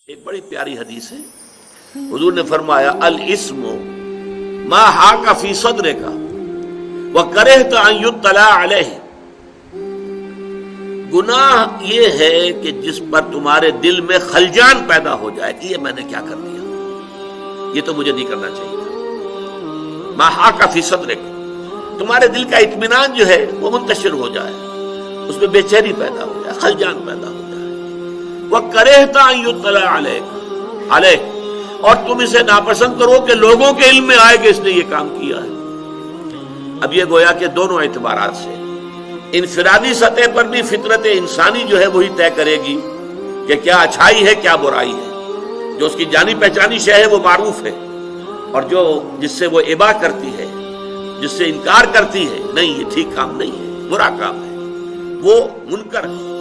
ایک بڑی پیاری حدیث ہے، حضور نے فرمایا الاسم ما حاک فی صدرک وکرہت ان یطلع علیہ، گناہ یہ ہے کہ جس پر تمہارے دل میں خلجان پیدا ہو جائے کہ یہ میں نے کیا کر دیا، یہ تو مجھے نہیں کرنا چاہیے تھا۔ ما حاک فی صدرک، تمہارے دل کا اطمینان جو ہے وہ منتشر ہو جائے، اس میں بے چینی پیدا ہو جائے، خلجان پیدا ہو جائے۔ وَكَرِهْتَ أَن يُطَّلَعَ عَلَيْكَ، اور تم اسے ناپسند کرو کہ لوگوں کے علم میں آئے کہ اس نے یہ کام کیا ہے۔ اب یہ گویا کہ دونوں اعتبارات سے انفرادی سطح پر بھی فطرت انسانی جو ہے وہی طے کرے گی کہ کیا اچھائی ہے کیا برائی ہے۔ جو اس کی جانی پہچانی شے ہے وہ معروف ہے، اور جو جس سے وہ ابا کرتی ہے، جس سے انکار کرتی ہے، نہیں یہ ٹھیک کام نہیں ہے، برا کام ہے، وہ منکر ہے۔